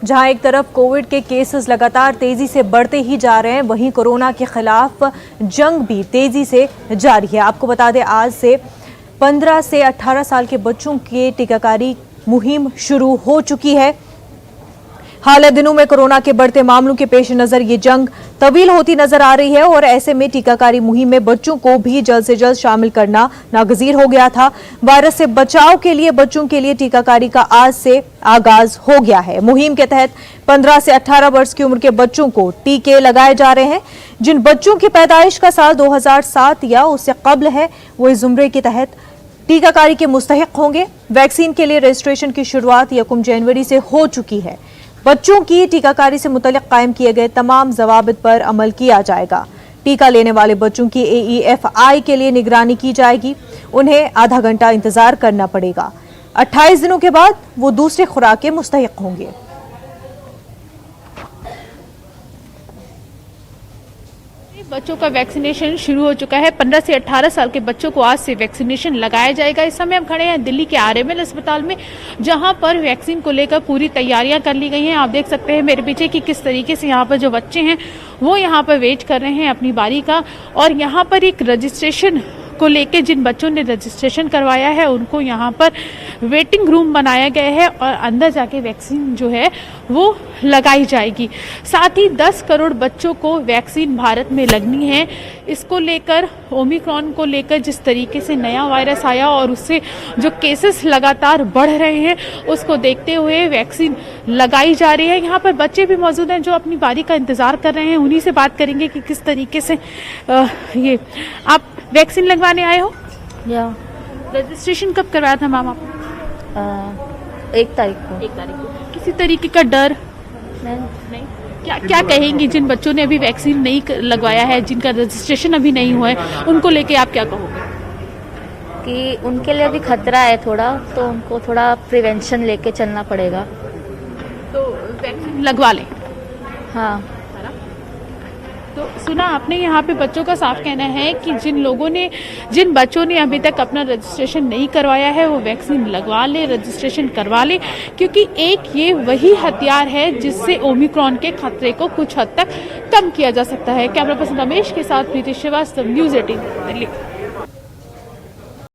जहां एक तरफ कोविड के केसेस लगातार तेजी से बढ़ते ही जा रहे हैं, वहीं कोरोना के खिलाफ जंग भी तेजी से जारी है। आपको बता दें, आज से 15 से 18 साल के बच्चों की टीकाकारी मुहिम शुरू हो चुकी है। हाल दिनों में कोरोना के बढ़ते मामलों के पेश नजर ये जंग तवील होती नजर आ रही है और ऐसे में टीकाकारी मुहिम में बच्चों को भी जल्द से जल्द शामिल करना नागजीर हो गया था। वायरस से बचाव के लिए बच्चों के लिए टीकाकारी का आज से आगाज हो गया है। मुहिम के तहत 15 से 18 वर्ष की उम्र के बच्चों को टीके लगाए जा रहे हैं। जिन बच्चों की पैदाइश का साल 2007 या उससे कब्ल है, वो इस जुमरे के तहत टीकाकारी के मुस्तहिक होंगे। वैक्सीन के लिए रजिस्ट्रेशन की शुरुआत 1 जनवरी से हो चुकी है। बच्चों की टीकाकारी से मुतल्लिक कायम किए गए तमाम जवाबित पर अमल किया जाएगा। टीका लेने वाले बच्चों की AEFI के लिए निगरानी की जाएगी। उन्हें आधा घंटा इंतजार करना पड़ेगा। 28 दिनों के बाद वो दूसरे खुराक के मुस्तहिक होंगे। बच्चों का वैक्सीनेशन शुरू हो चुका है। 15 से 18 साल के बच्चों को आज से वैक्सीनेशन लगाया जाएगा। इस समय हम खड़े हैं दिल्ली के RML अस्पताल में, जहां पर वैक्सीन को लेकर पूरी तैयारियां कर ली गई हैं। आप देख सकते हैं मेरे पीछे कि किस तरीके से यहाँ पर जो बच्चे हैं वो यहाँ पर वेट कर रहे हैं अपनी बारी का। और यहाँ पर एक रजिस्ट्रेशन को लेके जिन बच्चों ने रजिस्ट्रेशन करवाया है उनको यहाँ पर वेटिंग रूम बनाया गया है और अंदर जाके वैक्सीन जो है वो लगाई जाएगी। साथ ही 10 करोड़ बच्चों को वैक्सीन भारत में लगनी है। इसको लेकर ओमिक्रॉन को लेकर जिस तरीके से नया वायरस आया और उससे जो केसेस लगातार बढ़ रहे हैं, उसको देखते हुए वैक्सीन लगाई जा रही है। यहाँ पर बच्चे भी मौजूद हैं जो अपनी बारी का इंतजार कर रहे हैं। उन्हीं से बात करेंगे कि किस तरीके से ये आप वैक्सीन लगवाने आए हो या रजिस्ट्रेशन कब करवाया था मैम आप? 1 तारीख को। 1 तारीख को। किसी तरीके का डर नहीं? क्या कहेंगी जिन बच्चों ने अभी वैक्सीन नहीं लगवाया है, जिनका रजिस्ट्रेशन अभी नहीं हुआ है, उनको लेके आप क्या कहोगे? कि उनके लिए अभी खतरा है थोड़ा, तो उनको थोड़ा प्रिवेंशन लेके चलना पड़ेगा। तो वैक्सीन लगवा लें। हाँ, तो सुना आपने, यहाँ पे बच्चों का साफ कहना है कि जिन बच्चों ने अभी तक अपना रजिस्ट्रेशन नहीं करवाया है वो वैक्सीन लगवा ले, रजिस्ट्रेशन करवा ले, क्योंकि एक ये वही हथियार है जिससे ओमिक्रॉन के खतरे को कुछ हद तक कम किया जा सकता है। कैमरा पर्सन रमेश के साथ प्रीति श्रीवास्तव, न्यूज़ 18 दिल्ली।